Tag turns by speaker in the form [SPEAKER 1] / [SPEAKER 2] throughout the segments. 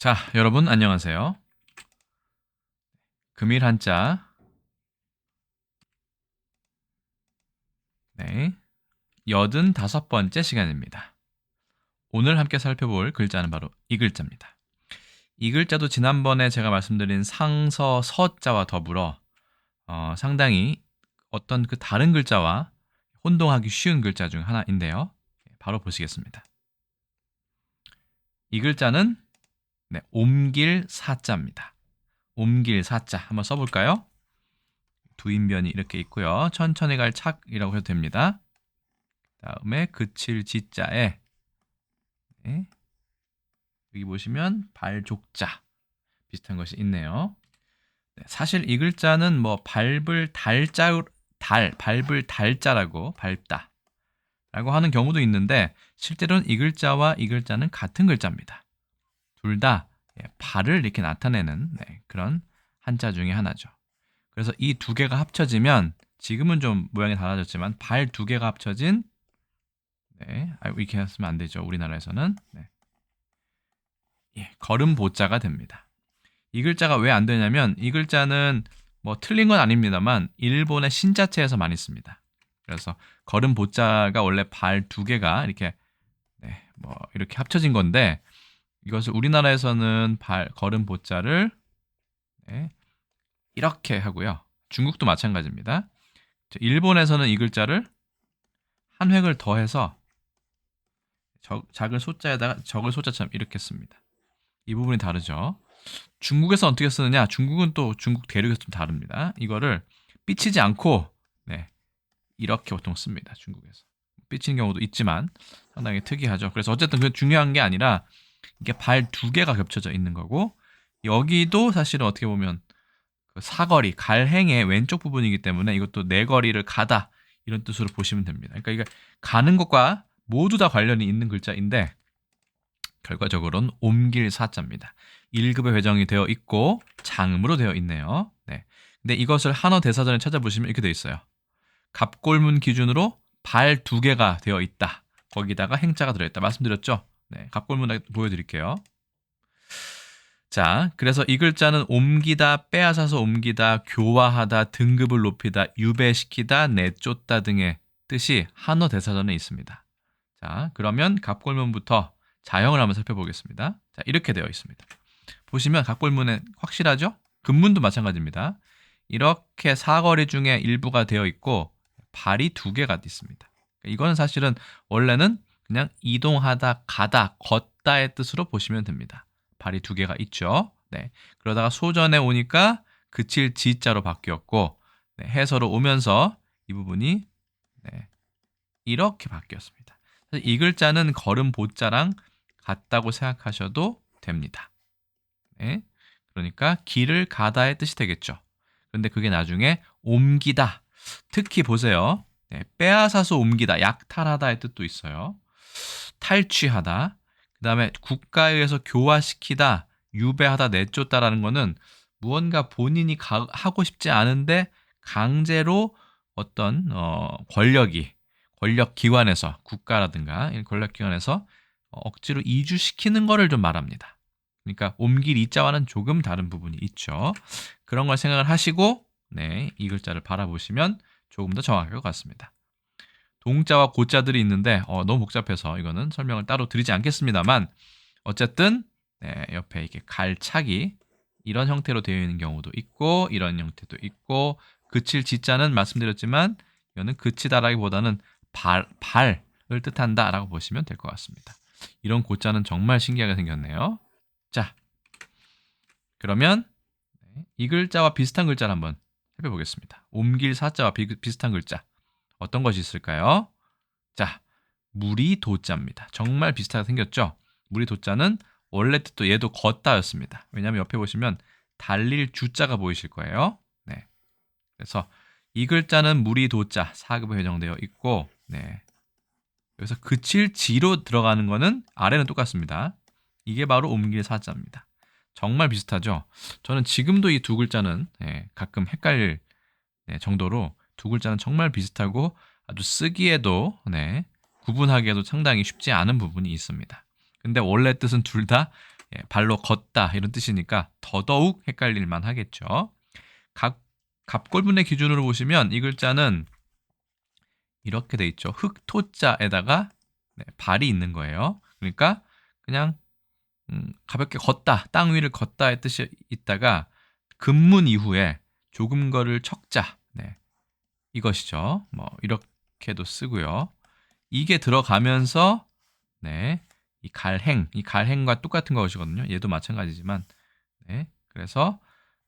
[SPEAKER 1] 자, 여러분 안녕하세요. 금일 한자. 네. 85번째 시간입니다. 오늘 함께 살펴볼 글자는 바로 이 글자입니다. 이 글자도 지난번에 제가 말씀드린 상서 서자와 더불어 상당히 어떤 그 다른 글자와 혼동하기 쉬운 글자 중 하나인데요. 바로 보시겠습니다. 이 글자는 옮길 사자입니다. 옮길 사자 한번 써볼까요? 두인변이 이렇게 있고요. 천천히 갈 착이라고 해도 됩니다. 다음에 그칠 지자에 여기 보시면 발족자 비슷한 것이 있네요. 사실 이 글자는 뭐 밟을 달자라고 밟다 라고 하는 경우도 있는데 실제로는 이 글자와 이 글자는 같은 글자입니다. 둘 다 발을 이렇게 나타내는 그런 한자 중에 하나죠. 그래서 이 두 개가 합쳐지면 지금은 좀 모양이 달라졌지만 발 두 개가 합쳐진 이렇게 하시면 안 되죠. 우리나라에서는 걸음 보자가 됩니다. 이 글자가 왜 안 되냐면 이 글자는 뭐 틀린 건 아닙니다만 일본의 신자체에서 많이 씁니다. 그래서 걸음 보자가 원래 발 두 개가 이렇게 뭐 이렇게 합쳐진 건데 이것을 우리나라에서는 걸음 보자를 이렇게 하고요. 중국도 마찬가지입니다. 일본에서는 이 글자를 한 획을 더해서 작은 소자에다가 적을 소자처럼 이렇게 씁니다. 이 부분이 다르죠. 중국에서 어떻게 쓰느냐? 중국은 또 중국 대륙에서 좀 다릅니다. 이거를 삐치지 않고 이렇게 보통 씁니다. 중국에서. 삐치는 경우도 있지만 상당히 특이하죠. 그래서 어쨌든 그 중요한 게 아니라 이게 발 두 개가 겹쳐져 있는 거고 여기도 사실은 어떻게 보면 그 사거리, 갈행의 왼쪽 부분이기 때문에 이것도 내 거리를 가다 이런 뜻으로 보시면 됩니다. 그러니까 이게 가는 것과 모두 다 관련이 있는 글자인데 결과적으로는 옮길 사자입니다. 1급에 배정이 되어 있고 장음으로 되어 있네요. 근데 이것을 한어 대사전에 찾아보시면 이렇게 되어 있어요. 갑골문 기준으로 발 두 개가 되어 있다. 거기다가 행자가 들어있다. 말씀드렸죠? 갑골문 보여드릴게요. 자, 그래서 이 글자는 옮기다, 빼앗아서 옮기다, 교화하다, 등급을 높이다, 유배시키다, 내쫓다 등의 뜻이 한어 대사전에 있습니다. 자, 그러면 갑골문부터 자형을 한번 살펴보겠습니다. 자, 이렇게 되어 있습니다. 보시면 갑골문에 확실하죠? 금문도 마찬가지입니다. 이렇게 사거리 중에 일부가 되어 있고 발이 두 개가 있습니다. 이거는 사실은 원래는 그냥 이동하다, 가다, 걷다의 뜻으로 보시면 됩니다. 발이 두 개가 있죠. 그러다가 소전에 오니까 그칠 지자로 바뀌었고 해서로 오면서 이 부분이 이렇게 바뀌었습니다. 이 글자는 걸음 보자랑 같다고 생각하셔도 됩니다. 그러니까 길을 가다의 뜻이 되겠죠. 그런데 그게 나중에 옮기다. 특히 보세요. 빼앗아서 옮기다, 약탈하다의 뜻도 있어요. 탈취하다. 그 다음에 국가에 의해서 교화시키다, 유배하다, 내쫓다라는 거는 무언가 본인이 하고 싶지 않은데 강제로 어떤 권력기관에서 국가라든가 권력기관에서 억지로 이주시키는 거를 좀 말합니다. 그러니까 옮길 이자와는 조금 다른 부분이 있죠. 그런 걸 생각을 하시고 이 글자를 바라보시면 조금 더 정확할 것 같습니다. 동자와 고자들이 있는데 너무 복잡해서 이거는 설명을 따로 드리지 않겠습니다만 어쨌든 옆에 이렇게 갈착이 이런 형태로 되어 있는 경우도 있고 이런 형태도 있고 그칠 지자는 말씀드렸지만 이거는 그치다라기보다는 발을 뜻한다라고 보시면 될 것 같습니다. 이런 고자는 정말 신기하게 생겼네요. 자, 그러면 이 글자와 비슷한 글자를 한번 살펴보겠습니다. 옮길 사자와 비슷한 글자 어떤 것이 있을까요? 자, 무리도자입니다. 정말 비슷하게 생겼죠? 무리도자는 원래 뜻도 얘도 걷다였습니다. 왜냐하면 옆에 보시면 달릴 주자가 보이실 거예요. 그래서 이 글자는 무리도자 4급에 배정되어 있고 여기서 그칠 지로 들어가는 거는 아래는 똑같습니다. 이게 바로 옮길 사자입니다. 정말 비슷하죠? 저는 지금도 이 두 글자는 가끔 헷갈릴 정도로 두 글자는 정말 비슷하고 아주 쓰기에도 구분하기에도 상당히 쉽지 않은 부분이 있습니다. 근데 원래 뜻은 둘 다 발로 걷다 이런 뜻이니까 더더욱 헷갈릴만 하겠죠. 갑골문의 기준으로 보시면 이 글자는 이렇게 돼 있죠. 흑토자에다가 발이 있는 거예요. 그러니까 그냥 가볍게 걷다, 땅 위를 걷다의 뜻이 있다가 금문 이후에 조금 거를 척자, 이것이죠. 뭐 이렇게도 쓰고요. 이게 들어가면서 이 갈행과 똑같은 것이거든요. 얘도 마찬가지지만, 그래서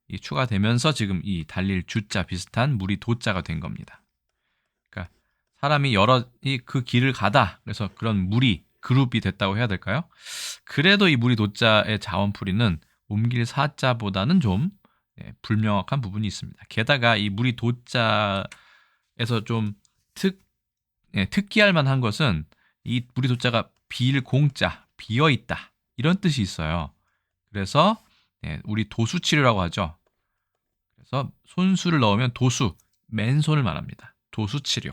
[SPEAKER 1] 이 추가되면서 지금 이 달릴 주자 비슷한 물이 도자가 된 겁니다. 그러니까 사람이 그 길을 가다, 그래서 그런 물이 그룹이 됐다고 해야 될까요? 그래도 이 물이 도자의 자원풀이는 옮길 사자보다는 좀 불명확한 부분이 있습니다. 게다가 이 물이 도자에서 좀 특기할 만한 것은 이 물이 도자가 빌 공자, 비어 있다 이런 뜻이 있어요. 그래서 우리 도수 치료라고 하죠. 그래서 손수를 넣으면 도수, 맨손을 말합니다. 도수 치료.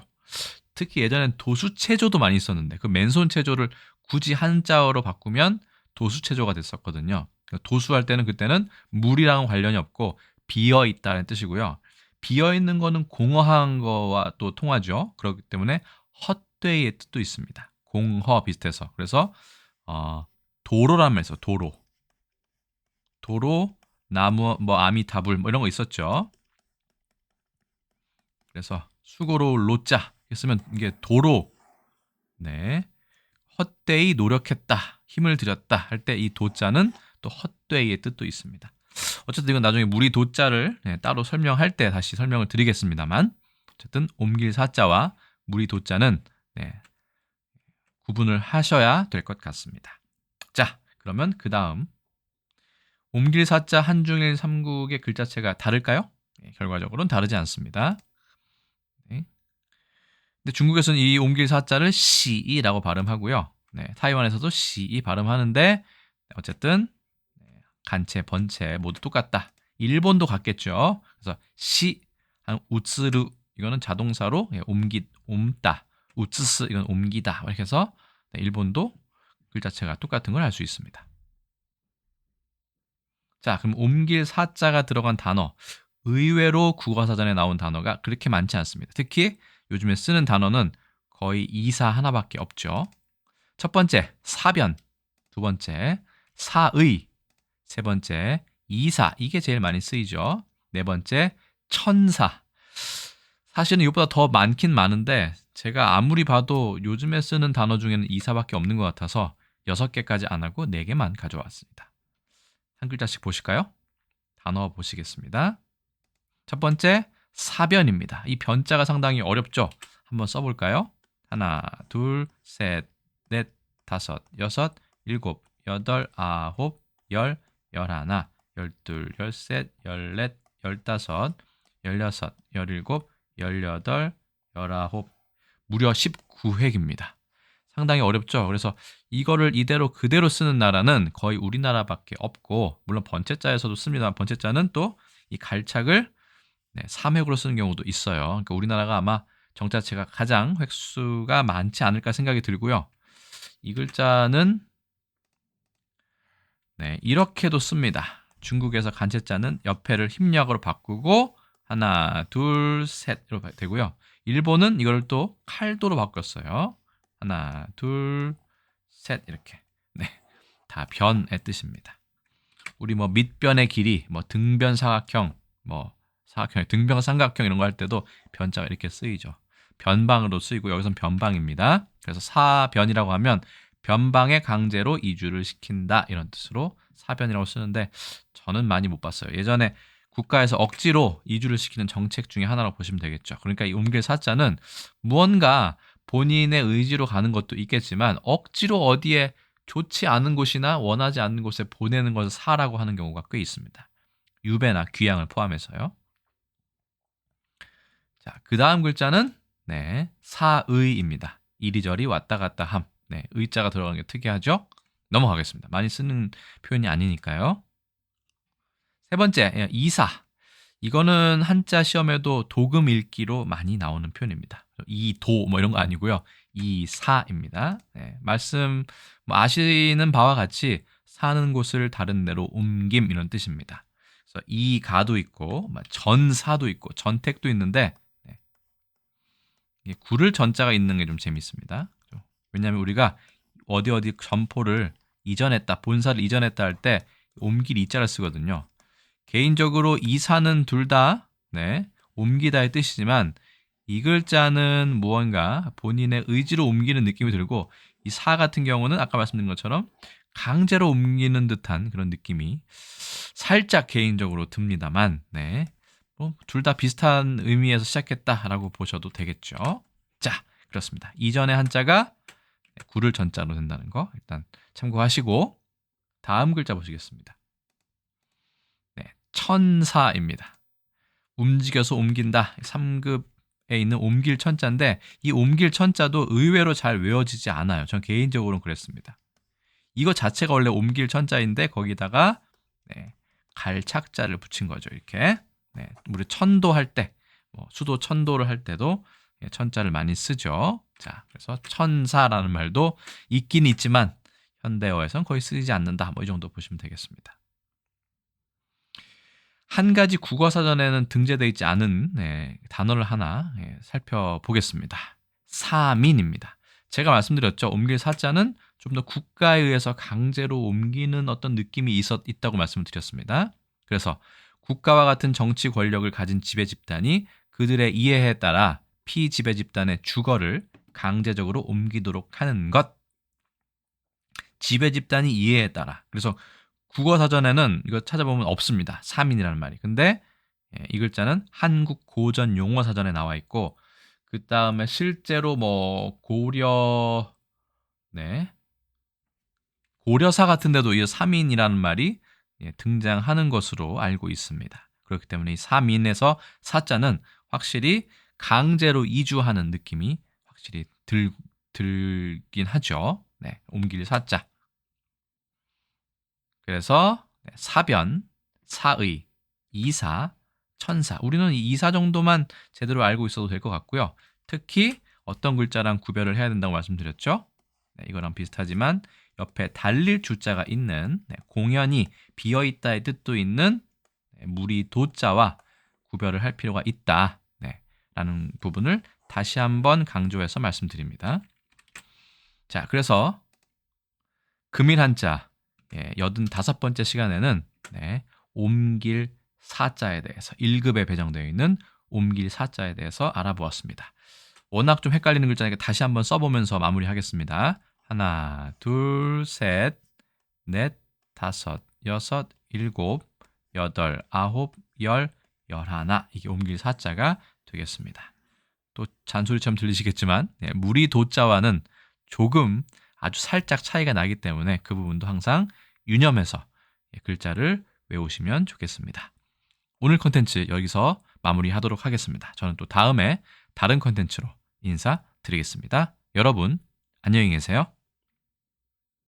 [SPEAKER 1] 특히 예전엔 도수 체조도 많이 있었는데 그 맨손 체조를 굳이 한자어로 바꾸면 도수 체조가 됐었거든요. 도수할 때는 그때는 물이랑 관련이 없고 비어 있다는 뜻이고요. 비어 있는 거는 공허한 거와 또 통하죠. 그렇기 때문에 헛되이의 뜻도 있습니다. 공허 비슷해서. 그래서 도로라면 해서 도로, 나무, 뭐 아미타불 뭐 이런 거 있었죠. 그래서 수고로 로자 했으면 이게 도로, 헛되이 노력했다, 힘을 들였다 할 때 이 도자는 또 헛되이의 뜻도 있습니다. 어쨌든 이건 나중에 무리 도자를 따로 설명할 때 다시 설명을 드리겠습니다만, 어쨌든 옮길 사자와 무리 도자는 구분을 하셔야 될 것 같습니다. 자, 그러면 그 다음 옮길 사자 한중일 삼국의 글자체가 다를까요? 결과적으로는 다르지 않습니다. 근데 중국에서는 이 옮길 사자를 시이라고 발음하고요. 타이완에서도 시이 발음하는데 어쨌든 간체, 번체 모두 똑같다. 일본도 같겠죠. 그래서 시, 우츠르 이거는 자동사로 옮다. 우츠스 이건 옮기다. 이렇게 해서 일본도 글자체가 똑같은 걸 알 수 있습니다. 자, 그럼 옮길 사자가 들어간 단어. 의외로 국어사전에 나온 단어가 그렇게 많지 않습니다. 특히 요즘에 쓰는 단어는 거의 이사 하나밖에 없죠. 첫 번째, 사변. 두 번째, 사의. 세 번째, 이사. 이게 제일 많이 쓰이죠. 네 번째, 천사. 사실은 이것보다 더 많긴 많은데 제가 아무리 봐도 요즘에 쓰는 단어 중에는 이사밖에 없는 것 같아서 6개까지 안 하고 4개만 가져왔습니다. 한 글자씩 보실까요? 단어 보시겠습니다. 첫 번째, 사변입니다. 이 변자가 상당히 어렵죠? 한번 써볼까요? 하나, 둘, 셋, 넷, 다섯, 여섯, 일곱, 여덟, 아홉, 열, 열하나, 열둘, 열셋, 열넷, 열다섯, 열여섯, 열일곱, 열여덟, 열아홉, 무려 19획입니다. 상당히 어렵죠. 그래서 이거를 이대로 그대로 쓰는 나라는 거의 우리나라밖에 없고, 물론 번체자에서도 씁니다만 번체자는 또 이 갈착을 3획으로 쓰는 경우도 있어요. 그러니까 우리나라가 아마 정자체가 가장 획수가 많지 않을까 생각이 들고요. 이 글자는 이렇게도 씁니다. 중국에서 간체자는 옆에를 힘약으로 바꾸고 하나, 둘, 셋으로 되고요. 일본은 이걸 또 칼도로 바꿨어요. 하나, 둘, 셋 이렇게. 다 변의 뜻입니다. 우리 뭐 밑변의 길이, 뭐 등변 사각형, 뭐 사각형, 등변 삼각형 이런 거 할 때도 변자가 이렇게 쓰이죠. 변방으로 쓰이고 여기선 변방입니다. 그래서 사변이라고 하면 변방에 강제로 이주를 시킨다 이런 뜻으로 사변이라고 쓰는데 저는 많이 못 봤어요. 예전에 국가에서 억지로 이주를 시키는 정책 중에 하나라고 보시면 되겠죠. 그러니까 이 옮길 사자는 무언가 본인의 의지로 가는 것도 있겠지만 억지로 어디에 좋지 않은 곳이나 원하지 않는 곳에 보내는 것을 사라고 하는 경우가 꽤 있습니다. 유배나 귀양을 포함해서요. 자, 그 다음 글자는 사의입니다. 이리저리 왔다 갔다 함. 의자가 들어가는 게 특이하죠? 넘어가겠습니다. 많이 쓰는 표현이 아니니까요. 세 번째, 이사. 이거는 한자 시험에도 도금 읽기로 많이 나오는 표현입니다. 이도 뭐 이런 거 아니고요. 이사입니다. 말씀 아시는 바와 같이 사는 곳을 다른 데로 옮김 이런 뜻입니다. 그래서 이가도 있고 전사도 있고 전택도 있는데 네. 이게 구를 전자가 있는 게 좀 재밌습니다. 왜냐하면 우리가 어디 점포를 이전했다, 본사를 이전했다 할 때 옮길 이자를 쓰거든요. 개인적으로 이사는 둘 다 네, 옮기다의 뜻이지만 이 글자는 무언가 본인의 의지로 옮기는 느낌이 들고 이 사 같은 경우는 아까 말씀드린 것처럼 강제로 옮기는 듯한 그런 느낌이 살짝 개인적으로 듭니다만 네, 둘 다 비슷한 의미에서 시작했다라고 보셔도 되겠죠. 자, 그렇습니다. 이전의 한자가 구를 전자로 된다는 거 일단 참고하시고 다음 글자 보시겠습니다. 네, 천사입니다. 움직여서 옮긴다. 3급에 있는 옮길 천자인데 이 옮길 천자도 의외로 잘 외워지지 않아요. 전 개인적으로는 그랬습니다. 이거 자체가 원래 옮길 천자인데 거기다가 네, 갈착자를 붙인 거죠. 이렇게 네, 우리 천도할 때 수도 천도를 할 때도 천자를 많이 쓰죠. 자, 그래서 천사라는 말도 있긴 있지만 현대어에서는 거의 쓰이지 않는다. 이 정도 보시면 되겠습니다. 한 가지 국어사전에는 등재되어 있지 않은 단어를 하나 살펴보겠습니다. 사민입니다. 제가 말씀드렸죠. 옮길 사자는 좀 더 국가에 의해서 강제로 옮기는 어떤 느낌이 있다고 말씀을 드렸습니다. 그래서 국가와 같은 정치 권력을 가진 지배 집단이 그들의 이해에 따라 피지배 집단의 주거를 강제적으로 옮기도록 하는 것. 지배 집단이 이해에 따라. 그래서 국어사전에는 이거 찾아보면 없습니다. 사민이라는 말이. 근데 이 글자는 한국 고전 용어사전에 나와 있고 그 다음에 실제로 고려사 같은 데도 이 사민이라는 말이 등장하는 것으로 알고 있습니다. 그렇기 때문에 이 사민에서 사자는 확실히 강제로 이주하는 느낌이 확실히 들긴 하죠. 네, 옮길 사자. 그래서 사변, 사의, 이사, 천사. 우리는 이 이사 정도만 제대로 알고 있어도 될 것 같고요. 특히 어떤 글자랑 구별을 해야 된다고 말씀드렸죠? 네, 이거랑 비슷하지만 옆에 달릴 주자가 있는 공연이 비어있다의 뜻도 있는 무리 도자와 구별을 할 필요가 있다. 라는 부분을 다시 한번 강조해서 말씀드립니다. 자, 그래서 금일 한자 85번째 시간에는 옮길 사자에 대해서 1급에 배정되어 있는 옮길 사자에 대해서 알아보았습니다. 워낙 좀 헷갈리는 글자니까 다시 한번 써보면서 마무리하겠습니다. 하나, 둘, 셋, 넷, 다섯, 여섯, 일곱, 여덟, 아홉, 열, 열하나. 이게 옮길 사자가 되겠습니다. 또 잔소리처럼 들리시겠지만 무리 도자와는 조금 아주 살짝 차이가 나기 때문에 그 부분도 항상 유념해서 글자를 외우시면 좋겠습니다. 오늘 콘텐츠 여기서 마무리하도록 하겠습니다. 저는 또 다음에 다른 콘텐츠로 인사드리겠습니다. 여러분 안녕히 계세요.